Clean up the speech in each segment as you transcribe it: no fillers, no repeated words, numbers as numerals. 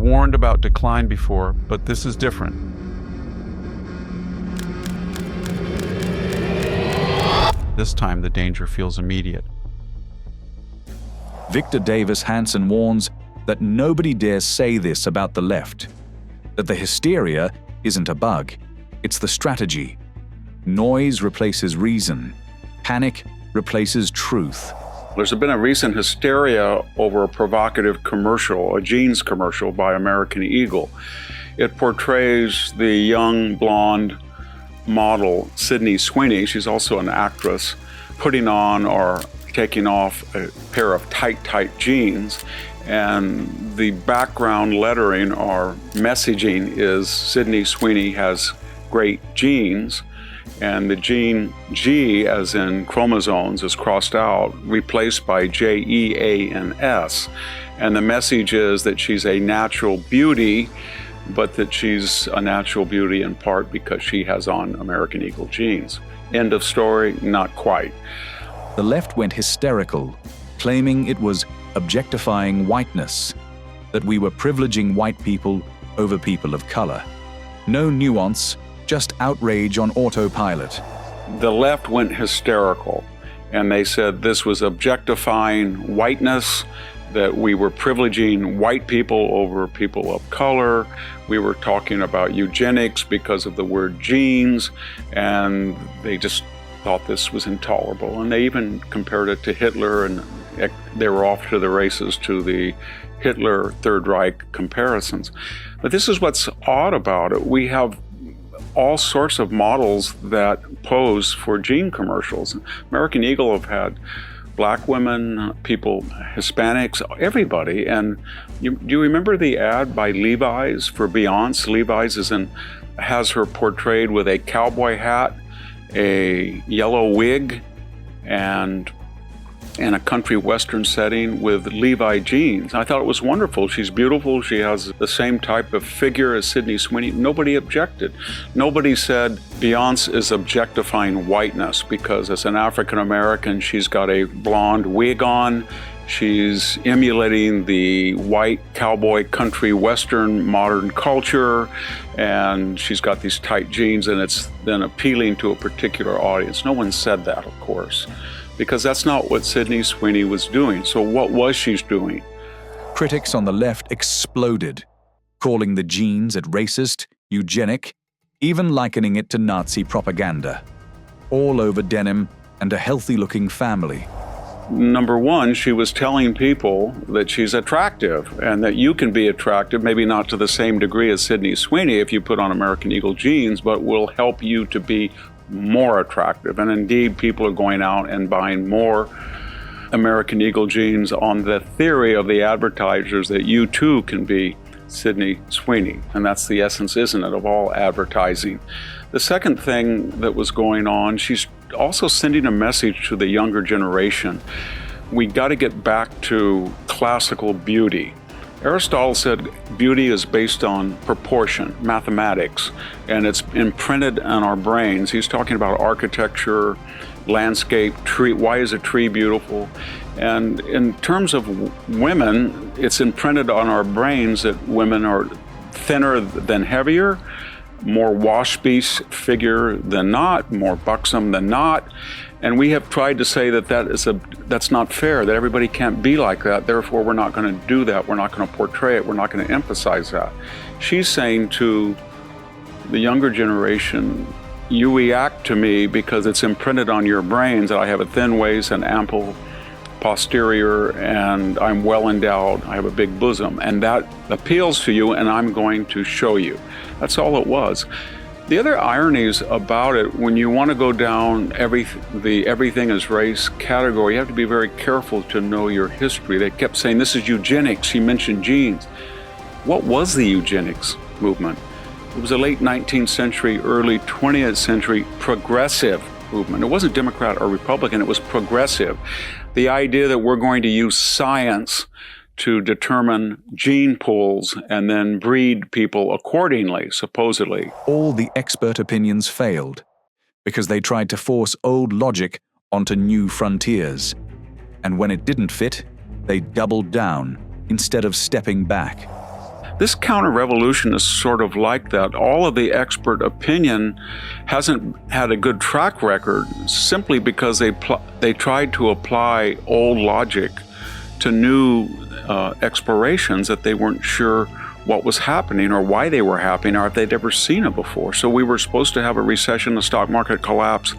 warned about decline before, but this is different. This time, the danger feels immediate. Victor Davis Hanson warns that nobody dares say this about the left, that the hysteria isn't a bug, it's the strategy. Noise replaces reason. Panic replaces truth. There's been a recent hysteria over a provocative commercial, a jeans commercial by American Eagle. It portrays the young blonde model Sydney Sweeney, she's also an actress, putting on or taking off a pair of tight jeans, and the background lettering or messaging is Sydney Sweeney has great genes, and the gene G, as in chromosomes, is crossed out, replaced by JEANS. And the message is that she's a natural beauty, but that she's a natural beauty in part because she has on American Eagle genes. End of story? Not quite. The left went hysterical, claiming it was objectifying whiteness, that we were privileging white people over people of color. No nuance, just outrage on autopilot. The left went hysterical, and they said this was objectifying whiteness, that we were privileging white people over people of color. We were talking about eugenics because of the word genes, and they just thought this was intolerable. And they even compared it to Hitler, and they were off to the races to the Hitler Third Reich comparisons. But this is what's odd about it. We have all sorts of models that pose for gene commercials. American Eagle have had Black women, people, Hispanics, everybody. And do you remember the ad by Levi's for Beyonce? Levi's has her portrayed with a cowboy hat, a yellow wig, and in a country western setting with Levi jeans. I thought it was wonderful. She's beautiful. She has the same type of figure as Sydney Sweeney. Nobody objected. Nobody said Beyonce is objectifying whiteness because as an African American, she's got a blonde wig on. She's emulating the white cowboy country western modern culture, and she's got these tight jeans, and it's then appealing to a particular audience. No one said that, of course, because that's not what Sydney Sweeney was doing. So what was she doing? Critics on the left exploded, calling the genes at racist, eugenic, even likening it to Nazi propaganda. All over denim and a healthy-looking family. Number one, she was telling people that she's attractive and that you can be attractive, maybe not to the same degree as Sydney Sweeney if you put on American Eagle jeans, but will help you to be more attractive. And indeed, people are going out and buying more American Eagle jeans on the theory of the advertisers that you too can be Sydney Sweeney. And that's the essence, isn't it, of all advertising. The second thing that was going on, she's also sending a message to the younger generation. We got to get back to classical beauty. Aristotle said beauty is based on proportion, mathematics, and it's imprinted on our brains. He's talking about architecture, landscape, tree. Why is a tree beautiful? And in terms of women, it's imprinted on our brains that women are thinner than heavier, more wash-piece figure than not, more buxom than not. And we have tried to say that that's not fair, that everybody can't be like that, therefore we're not going to do that, we're not going to portray it, we're not going to emphasize that. She's saying to the younger generation, you react to me because it's imprinted on your brains that I have a thin waist and ample posterior, and I'm well endowed, I have a big bosom, and that appeals to you, and I'm going to show you. That's all it was. The other ironies about it, when you want to go down the everything is race category, you have to be very careful to know your history. They kept saying, this is eugenics. She mentioned genes. What was the eugenics movement? It was a late 19th century, early 20th century progressive movement. It wasn't Democrat or Republican, it was progressive. The idea that we're going to use science to determine gene pools and then breed people accordingly, supposedly. All the expert opinions failed because they tried to force old logic onto new frontiers. And when it didn't fit, they doubled down instead of stepping back. This counter-revolution is sort of like that. All of the expert opinion hasn't had a good track record simply because they tried to apply old logic to new explorations that they weren't sure what was happening or why they were happening or if they'd ever seen it before. So we were supposed to have a recession, a stock market collapse,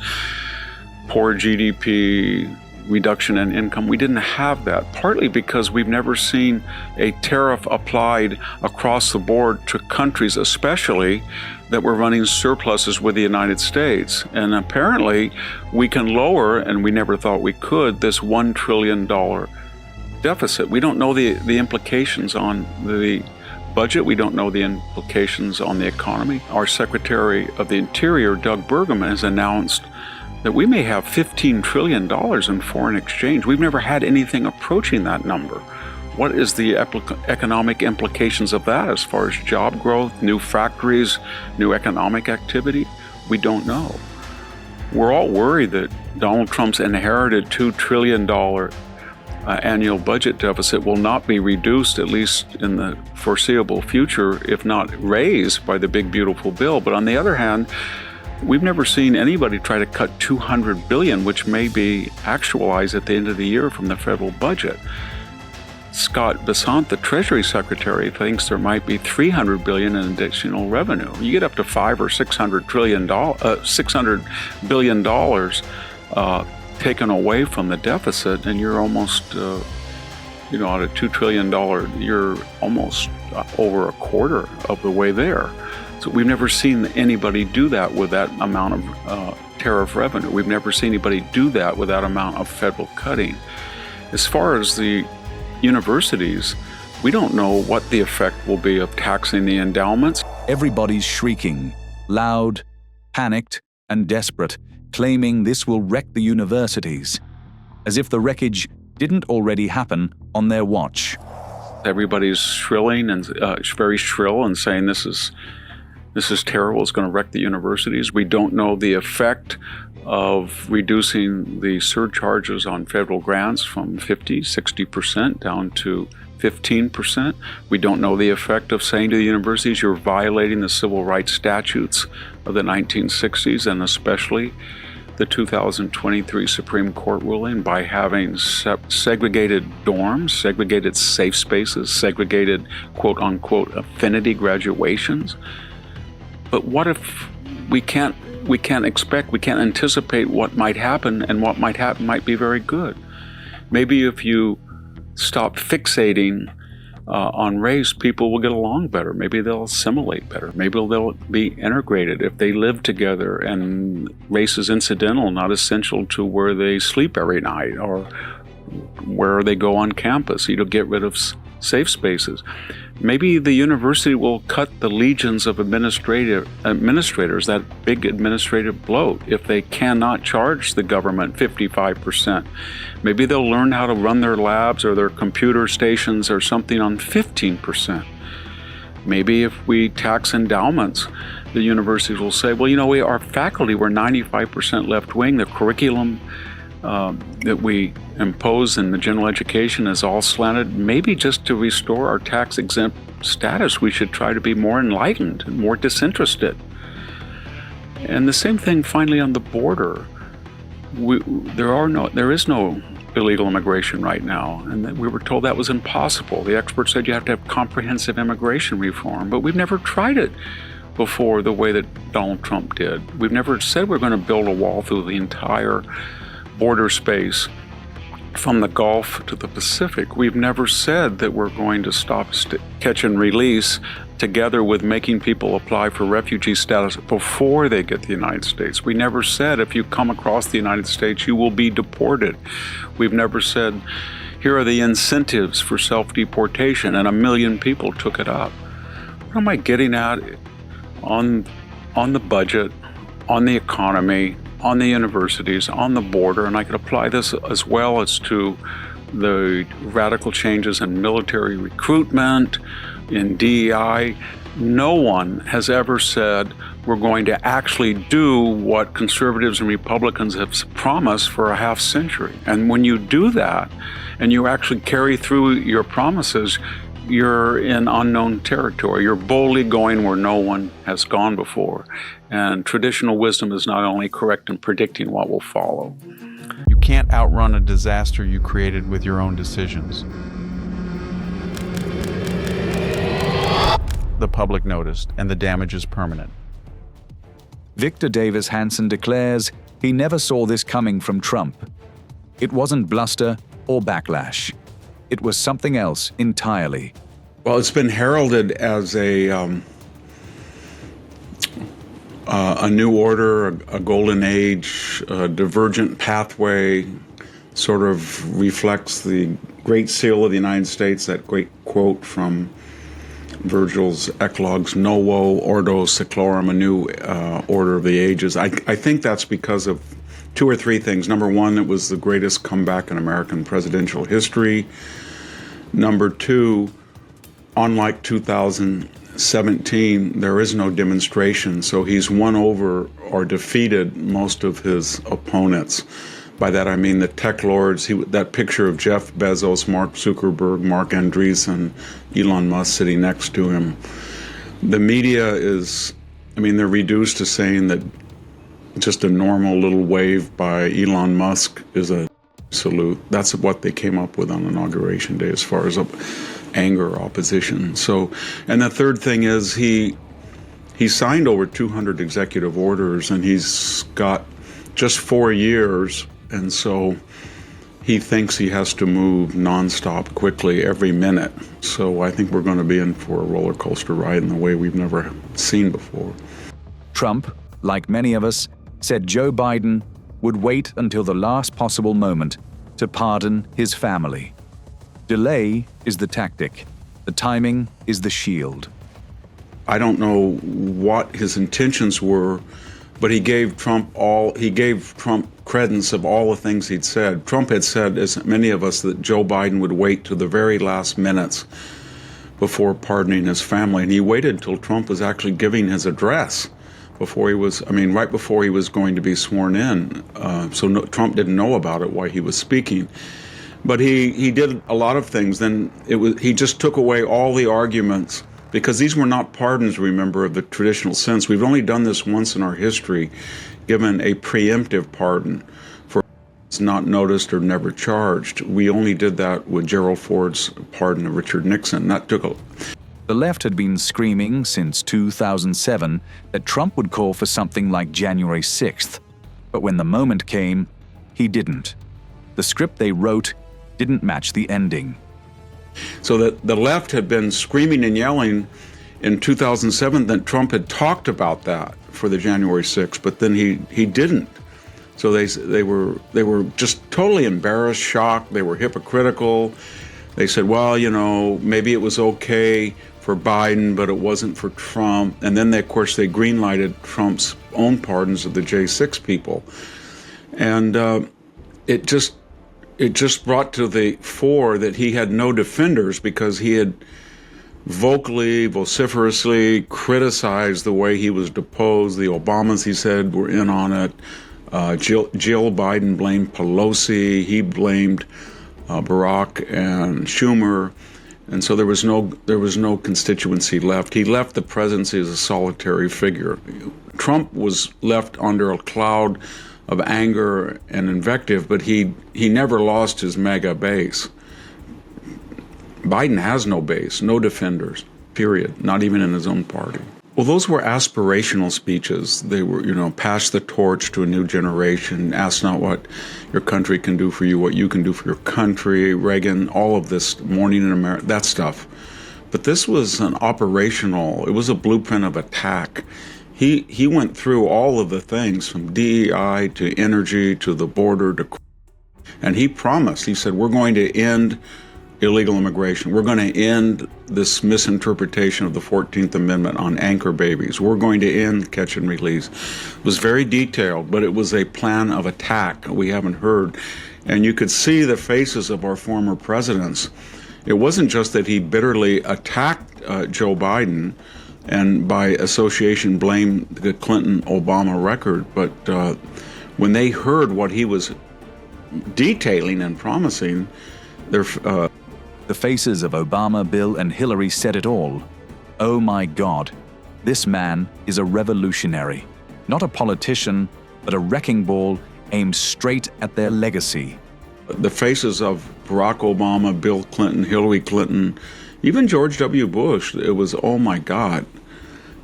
poor GDP, reduction in income. We didn't have that, partly because we've never seen a tariff applied across the board to countries, especially that were running surpluses with the United States. And apparently we can lower, and we never thought we could, this $1 trillion deficit. We don't know the implications on the budget. We don't know the implications on the economy. Our Secretary of the Interior, Doug Burgum, has announced that we may have $15 trillion in foreign exchange. We've never had anything approaching that number. What is the economic implications of that as far as job growth, new factories, new economic activity? We don't know. We're all worried that Donald Trump's inherited $2 trillion annual budget deficit will not be reduced, at least in the foreseeable future, if not raised by the big beautiful bill. But on the other hand, we've never seen anybody try to cut $200 billion, which may be actualized at the end of the year from the federal budget. Scott Bessent, the Treasury Secretary, thinks there might be $300 billion in additional revenue. You get up to $500 or $600 billion taken away from the deficit, and you're almost, out of $2 trillion, you're almost over a quarter of the way there. So we've never seen anybody do that with that amount of tariff revenue. We've never seen anybody do that with that amount of federal cutting. As far as the universities, we don't know what the effect will be of taxing the endowments. Everybody's shrieking, loud, panicked, and desperate, claiming this will wreck the universities, as if the wreckage didn't already happen on their watch. Everybody's shrilling and very shrill and saying this is terrible, it's going to wreck the universities. We don't know the effect of reducing the surcharges on federal grants from 60% down to 15%. We don't know the effect of saying to the universities, you're violating the civil rights statutes of the 1960s, and especially the 2023 Supreme Court ruling, by having segregated dorms, segregated safe spaces, segregated quote-unquote affinity graduations. But what if we can't anticipate what might happen, and what might happen might be very good. Maybe if you stop fixating on race, people will get along better. Maybe they'll assimilate better. Maybe they'll be integrated if they live together and race is incidental, not essential to where they sleep every night or where they go on campus. You don't get rid of safe spaces. Maybe the university will cut the legions of administrators, that big administrative bloat, if they cannot charge the government 55%. Maybe they'll learn how to run their labs or their computer stations or something on 15%. Maybe if we tax endowments, the universities will say, well, our faculty were 95% left-wing. The curriculum that we impose in the general education is all slanted. Maybe just to restore our tax-exempt status, we should try to be more enlightened and more disinterested. And the same thing finally on the border. There is no illegal immigration right now, and we were told that was impossible. The experts said you have to have comprehensive immigration reform, but we've never tried it before the way that Donald Trump did. We've never said we're going to build a wall through the entire border space from the Gulf to the Pacific. We've never said that we're going to stop catch and release, together with making people apply for refugee status before they get to the United States. We never said if you come across the United States, you will be deported. We've never said, here are the incentives for self-deportation, and 1 million people took it up. What am I getting at? On the budget, on the economy, on the universities, on the border, and I could apply this as well as to the radical changes in military recruitment, in DEI. No one has ever said we're going to actually do what conservatives and Republicans have promised for a half century. And when you do that, and you actually carry through your promises, you're in unknown territory. You're boldly going where no one has gone before. And traditional wisdom is not only correct in predicting what will follow. You can't outrun a disaster you created with your own decisions. The public noticed, and the damage is permanent. Victor Davis Hanson declares he never saw this coming from Trump. It wasn't bluster or backlash. It was something else entirely. Well, it's been heralded as a new order, a golden age, a divergent pathway, sort of reflects the Great Seal of the United States, that great quote from Virgil's Eclogues, Novo Ordo Seclorum, a new order of the ages. I think that's because of two or three things. Number one, it was the greatest comeback in American presidential history. Number two, unlike 2017, there is no demonstration, so he's won over or defeated most of his opponents. By that I mean the tech lords. That picture of Jeff Bezos, Mark Zuckerberg, Mark Andreessen, Elon Musk sitting next to him. The media is, they're reduced to saying that just a normal little wave by Elon Musk is a salute. That's what they came up with on Inauguration Day as far as anger or opposition. So, and the third thing is he signed over 200 executive orders, and he's got just 4 years. And so he thinks he has to move nonstop quickly every minute. So I think we're going to be in for a roller coaster ride in the way we've never seen before. Trump, like many of us, said Joe Biden would wait until the last possible moment to pardon his family. Delay is the tactic. The timing is the shield. I don't know what his intentions were, but he gave Trump credence of all the things he'd said. Trump had said, as many of us, that Joe Biden would wait to the very last minutes before pardoning his family. And he waited till Trump was actually giving his address right before he was going to be sworn in. Trump didn't know about it while he was speaking. But he did a lot of things. Then he just took away all the arguments, because these were not pardons, remember, of the traditional sense. We've only done this once in our history, given a preemptive pardon for not noticed or never charged. We only did that with Gerald Ford's pardon of Richard Nixon. The left had been screaming since 2007 that Trump would call for something like January 6th. But when the moment came, he didn't. The script they wrote didn't match the ending. So that the left had been screaming and yelling in 2007 that Trump had talked about that for the January 6th, but then he didn't. So they were just totally embarrassed, shocked. They were hypocritical. They said, well, maybe it was okay for Biden, but it wasn't for Trump. And then of course they greenlighted Trump's own pardons of the J6 people, and it just brought to the fore that he had no defenders, because he had vociferously criticized the way he was deposed. The Obamas, he said, were in on it. Jill Biden blamed Pelosi. He blamed Barack and Schumer. And so there was no constituency left. He left the presidency as a solitary figure. Trump was left under a cloud of anger and invective, but he never lost his mega base. Biden has no base, no defenders, period, not even in his own party. Well, those were aspirational speeches. They were, pass the torch to a new generation, ask not what your country can do for you, what you can do for your country, Reagan, all of this, Morning in America, that stuff. But this was it was a blueprint of attack. He went through all of the things from DEI to energy to the border and he promised, he said, we're going to end illegal immigration. We're going to end this misinterpretation of the 14th Amendment on anchor babies. We're going to end catch and release. It was very detailed, but it was a plan of attack we haven't heard. And you could see the faces of our former presidents. It wasn't just that he bitterly attacked Joe Biden and by association blamed the Clinton-Obama record, but when they heard what he was detailing and promising, the The faces of Obama, Bill, and Hillary said it all. Oh my God, this man is a revolutionary, not a politician, but a wrecking ball aimed straight at their legacy. The faces of Barack Obama, Bill Clinton, Hillary Clinton, even George W. Bush, it was, oh my God,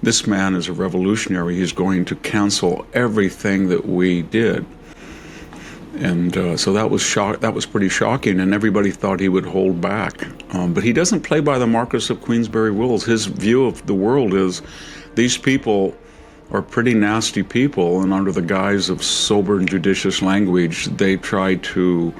this man is a revolutionary. He's going to cancel everything that we did. And so that was pretty shocking, and everybody thought he would hold back. But he doesn't play by the Marquis of Queensberry rules. His view of the world is these people are pretty nasty people, and under the guise of sober and judicious language, they tried to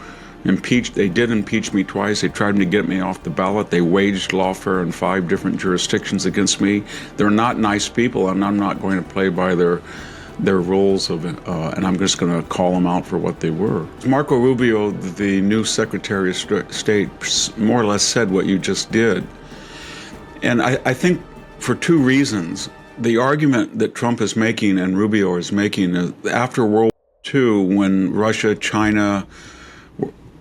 impeach. They did impeach me twice. They tried to get me off the ballot. They waged lawfare in 5 different jurisdictions against me. They're not nice people, and I'm not going to play by their roles of, and I'm just going to call them out for what they were. Marco Rubio, the new Secretary of State, more or less said what you just did. And I think for 2 reasons. The argument that Trump is making and Rubio is making is after World War II, when Russia, China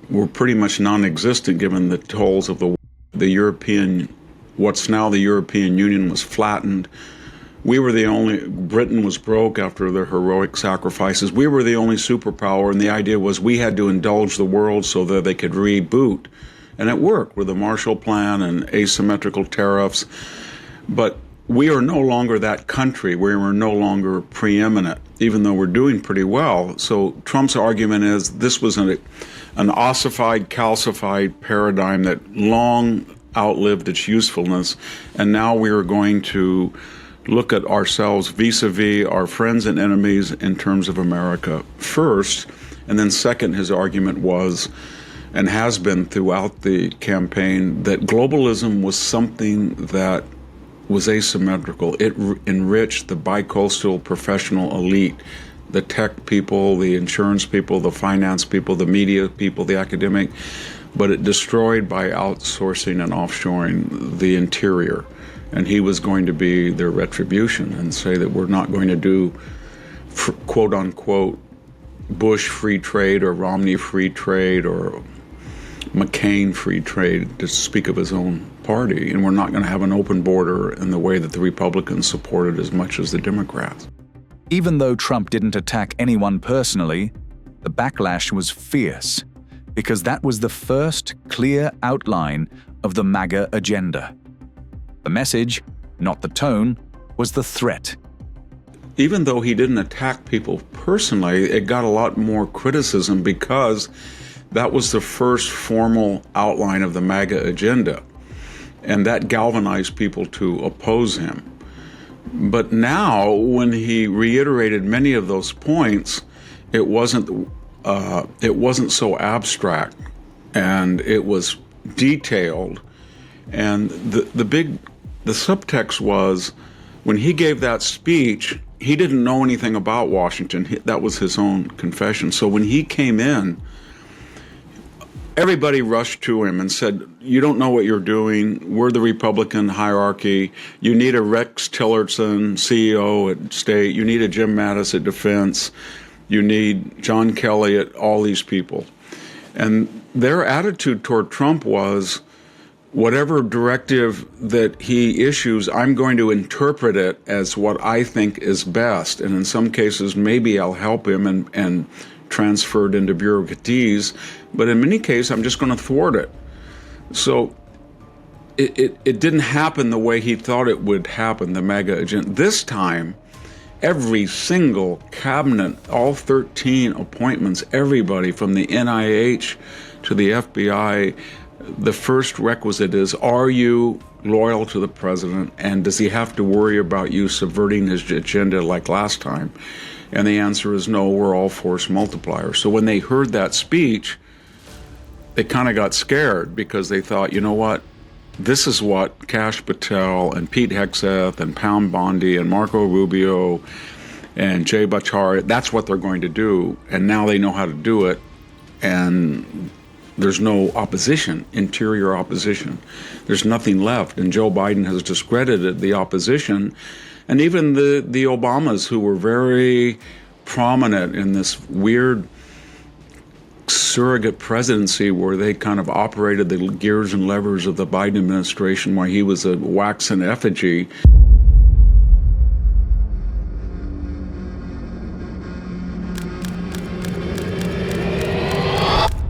were pretty much non-existent given the tolls of the European, what's now the European Union was flattened. We were the only, Britain was broke after their heroic sacrifices. We were the only superpower, and the idea was we had to indulge the world so that they could reboot. And it worked with the Marshall Plan and asymmetrical tariffs. But we are no longer that country. We are no longer preeminent, even though we're doing pretty well. So Trump's argument is this was an ossified, calcified paradigm that long outlived its usefulness, and now we are going to look at ourselves vis-a-vis our friends and enemies in terms of America first. And then second, his argument was, and has been throughout the campaign, that globalism was something that was asymmetrical. It enriched the bicoastal professional elite, the tech people, the insurance people, the finance people, the media people, the academic, but it destroyed by outsourcing and offshoring the interior. And he was going to be their retribution and say that we're not going to do quote unquote Bush free trade or Romney free trade or McCain free trade, to speak of his own party, and we're not going to have an open border in the way that the Republicans supported as much as the Democrats. Even though Trump didn't attack anyone personally, the backlash was fierce, because that was the first clear outline of the MAGA agenda. The message, not the tone, was the threat. Even though he didn't attack people personally, it got a lot more criticism because that was the first formal outline of the MAGA agenda, and that galvanized people to oppose him. But now, when he reiterated many of those points, it wasn't so abstract, and it was detailed. And the subtext was, when he gave that speech, he didn't know anything about Washington. That was his own confession. So when he came in, everybody rushed to him and said, you don't know what you're doing. We're the Republican hierarchy. You need a Rex Tillerson, CEO at State. You need a Jim Mattis at Defense. You need John Kelly at all these people. And their attitude toward Trump was, whatever directive that he issues, I'm going to interpret it as what I think is best. And in some cases, maybe I'll help him and transfer it into bureaucratese. But in many cases, I'm just going to thwart it. So it didn't happen the way he thought it would happen, the MAGA agenda. This time, every single cabinet, all 13 appointments, everybody from the NIH to the FBI, the first requisite is, are you loyal to the president, and does he have to worry about you subverting his agenda like last time? And the answer is no, we're all force multipliers. So when they heard that speech, they kind of got scared because they thought, you know what, this is what Kash Patel and Pete Hegseth and Pound Bondi and Marco Rubio and Jay Bhattacharya, that's what they're going to do. And now they know how to do it. And there's no opposition, interior opposition. There's nothing left. And Joe Biden has discredited the opposition. And even the Obamas, who were very prominent in this weird surrogate presidency where they kind of operated the gears and levers of the Biden administration while he was a waxen effigy.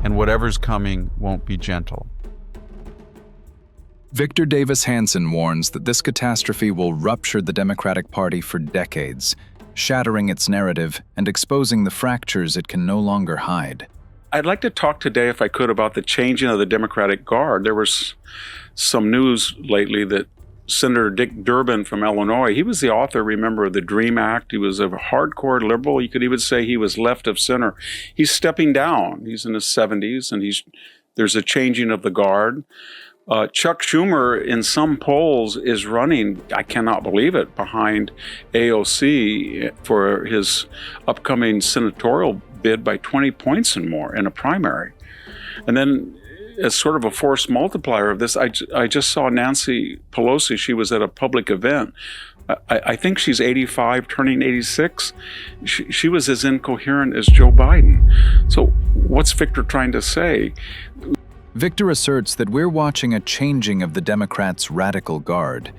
And whatever's coming won't be gentle. Victor Davis Hanson warns that this catastrophe will rupture the Democratic Party for decades, shattering its narrative and exposing the fractures it can no longer hide. I'd like to talk today, if I could, about the changing of the Democratic Guard. There was some news lately that Senator Dick Durbin from Illinois, he was the author, remember, of the DREAM Act. He was a hardcore liberal. You could even say he was left of center. He's stepping down. He's in his 70s, and there's a changing of the guard. Chuck Schumer, in some polls, is running, I cannot believe it, behind AOC for his upcoming senatorial bid by 20 points and more in a primary. And then, as sort of a force multiplier of this, I just saw Nancy Pelosi. She was at a public event. I think she's 85, turning 86. She was as incoherent as Joe Biden. So what's Victor trying to say? Victor asserts that we're watching a changing of the Democrats' radical guard,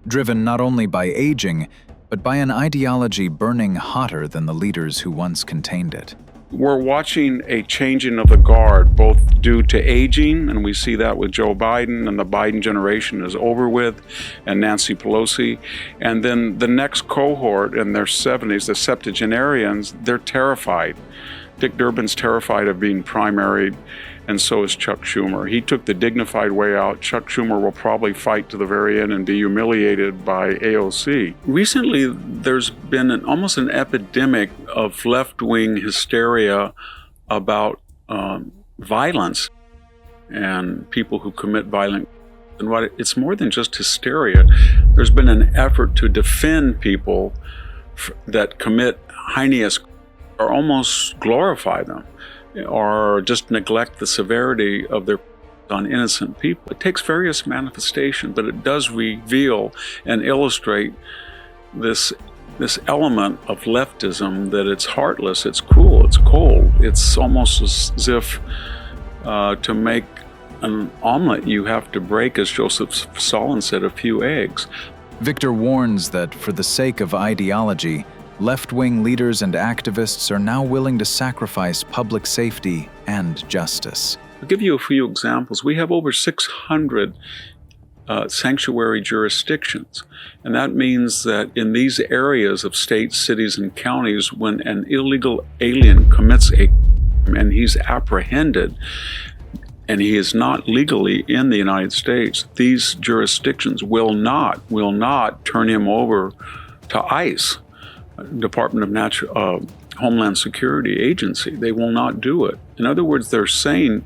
driven not only by aging, but by an ideology burning hotter than the leaders who once contained it. We're watching a changing of the guard, both due to aging, and we see that with Joe Biden, and the Biden generation is over with, and Nancy Pelosi. And then the next cohort in their 70s, the septuagenarians, they're terrified. Dick Durbin's terrified of being primaried, and so is Chuck Schumer. He took the dignified way out. Chuck Schumer will probably fight to the very end and be humiliated by AOC. Recently, there's been almost an epidemic of left-wing hysteria about violence and people who commit violent. And it's more than just hysteria. There's been an effort to defend people that commit heinous or almost glorify them, or just neglect the severity of their on innocent people. It takes various manifestations, but it does reveal and illustrate this element of leftism, that it's heartless, it's cruel, it's cold. It's almost as if to make an omelet you have to break, as Joseph Stalin said, a few eggs. Victor warns that for the sake of ideology, left-wing leaders and activists are now willing to sacrifice public safety and justice. I'll give you a few examples. We have over 600 sanctuary jurisdictions, and that means that in these areas of states, cities, and counties, when an illegal alien commits a crime and he's apprehended, and he is not legally in the United States, these jurisdictions will not turn him over to ICE, Department of Homeland Security agency. They will not do it. In other words, they're saying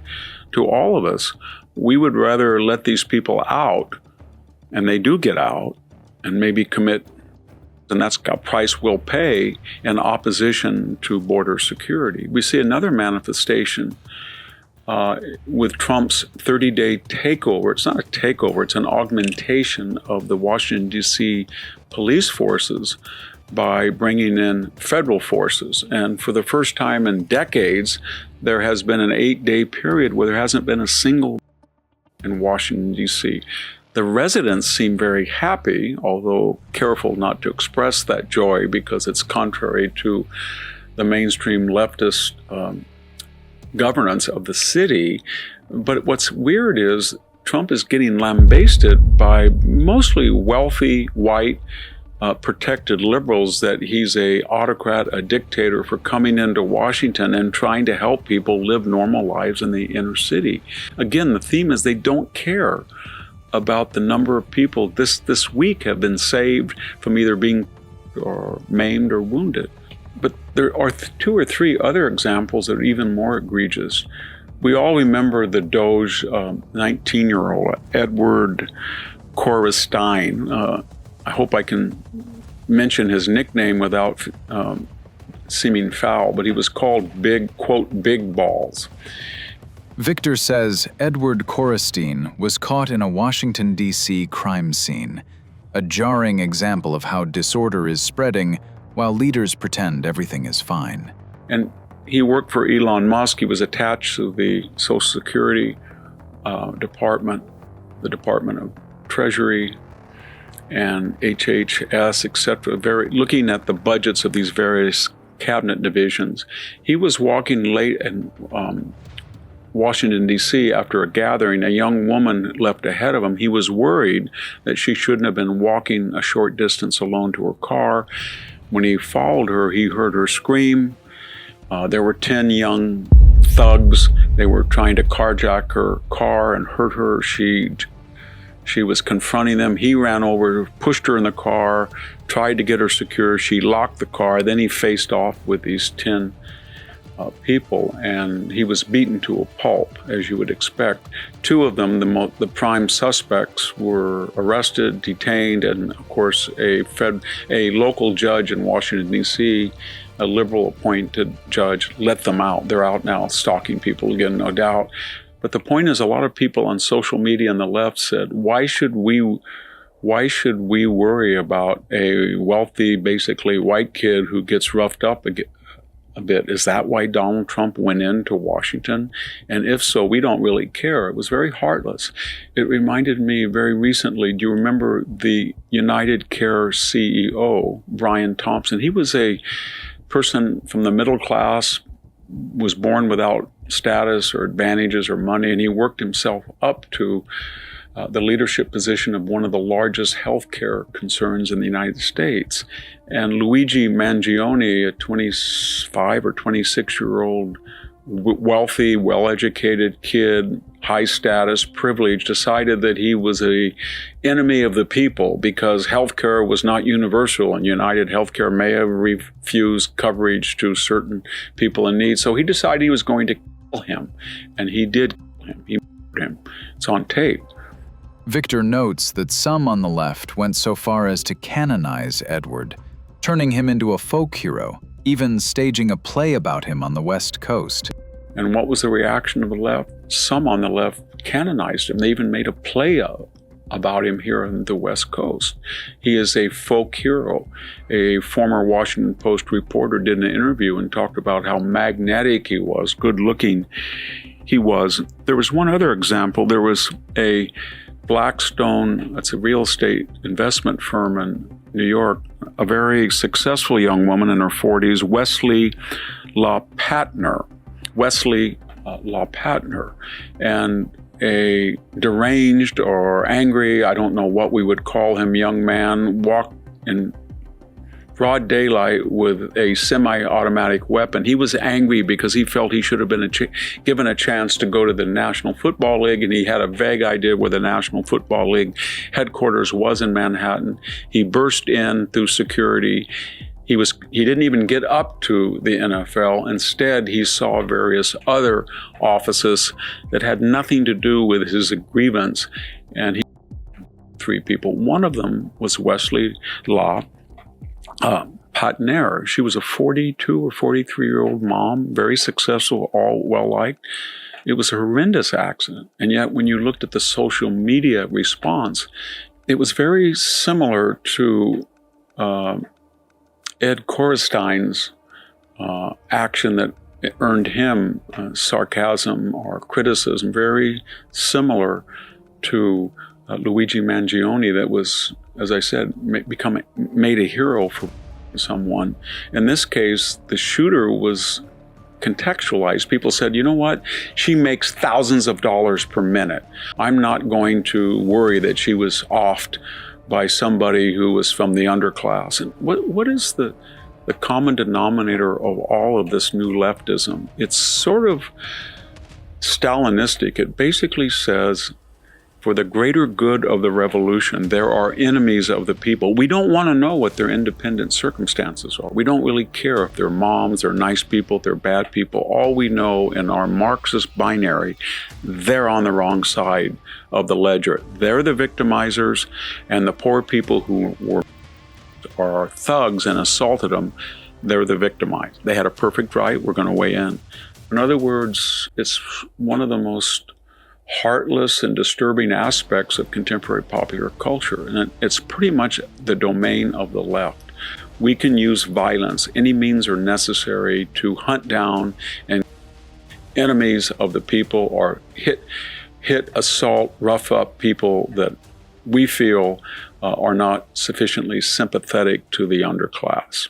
to all of us, we would rather let these people out, and they do get out, and maybe commit, and that's a price we'll pay in opposition to border security. We see another manifestation with Trump's 30-day takeover. It's not a takeover, it's an augmentation of the Washington, D.C. police forces by bringing in federal forces. And for the first time in decades, there has been an 8-day period where there hasn't been a single in Washington, D.C. The residents seem very happy, although careful not to express that joy because it's contrary to the mainstream leftist governance of the city. But what's weird is Trump is getting lambasted by mostly wealthy, white, protected liberals, that he's a autocrat, a dictator, for coming into Washington and trying to help people live normal lives in the inner city. Again, the theme is they don't care about the number of people this week have been saved from either being or maimed or wounded. But there are 2 or 3 other examples that are even more egregious. We all remember the Doge 19-year-old Edward Corestein. I hope I can mention his nickname without seeming foul, but he was called Big, quote, Big Balls. Victor says Edward Corestein was caught in a Washington, D.C. crime scene, a jarring example of how disorder is spreading while leaders pretend everything is fine. And he worked for Elon Musk. He was attached to the Social Security Department, the Department of Treasury, and HHS, etc., looking at the budgets of these various cabinet divisions. He was walking late in Washington, D.C. after a gathering. A young woman left ahead of him. He was worried that she shouldn't have been walking a short distance alone to her car. When he followed her, he heard her scream. There were 10 young thugs. They were trying to carjack her car and hurt her. She was confronting them. He ran over, pushed her in the car, tried to get her secure. She locked the car. Then he faced off with these 10 people, and he was beaten to a pulp, as you would expect. 2 of them, the prime suspects, were arrested, detained, and of course a local judge in Washington, D.C., a liberal appointed judge, let them out. They're out now stalking people again, no doubt. But the point is, a lot of people on social media on the left said, why should we worry about a wealthy, basically white kid who gets roughed up a bit? Is that why Donald Trump went into Washington? And if so, we don't really care. It was very heartless. It reminded me very recently, do you remember the United Care CEO, Brian Thompson? He was a person from the middle class, was born without status or advantages or money, and he worked himself up to the leadership position of one of the largest healthcare concerns in the United States. And Luigi Mangione, a 25 or 26-year-old wealthy, well-educated kid, high status, privileged, decided that he was an enemy of the people because healthcare was not universal, and United Healthcare may have refused coverage to certain people in need. So he decided he was going to kill him, and he did kill him. He murdered him. It's on tape. Victor notes that some on the left went so far as to canonize Edward, turning him into a folk hero, even staging a play about him on the West Coast. And what was the reaction of the left? Some on the left canonized him. They even made a play about him here on the West Coast. He is a folk hero. A former Washington Post reporter did an interview and talked about how magnetic he was, good-looking he was. There was one other example. There was a Blackstone, that's a real estate investment firm in New York, a very successful young woman in her 40s, Wesley LaPatner, and a deranged or angry, I don't know what we would call him, young man walked in broad daylight with a semi-automatic weapon. He was angry because he felt he should have been given a chance to go to the National Football League, and he had a vague idea where the National Football League headquarters was in Manhattan. He burst in through security. He didn't even get up to the NFL. Instead, he saw various other offices that had nothing to do with his grievance, and he 3 people. One of them was Wesley Patner. She was a 42 or 43-year-old mom, very successful, all well-liked. It was a horrendous accident. And yet, when you looked at the social media response, it was very similar to Ed Korstein's action that earned him sarcasm or criticism, very similar to Luigi Mangione, that was, as I said, made a hero for someone. In this case, the shooter was contextualized. People said, you know what? She makes thousands of dollars per minute. I'm not going to worry that she was offed by somebody who was from the underclass. And what is the common denominator of all of this new leftism? It's sort of Stalinistic. It basically says, for the greater good of the revolution, there are enemies of the people. We don't want to know what their independent circumstances are. We don't really care if they're moms, they're nice people, they're bad people. All we know in our Marxist binary, they're on the wrong side of the ledger. They're the victimizers, and the poor people who are thugs and assaulted them, they're the victimized. They had a perfect right, we're going to weigh in. In other words, it's one of the most heartless and disturbing aspects of contemporary popular culture. And it's pretty much the domain of the left. We can use violence. Any means are necessary to hunt down and enemies of the people, or hit, assault, rough up people that we feel are not sufficiently sympathetic to the underclass.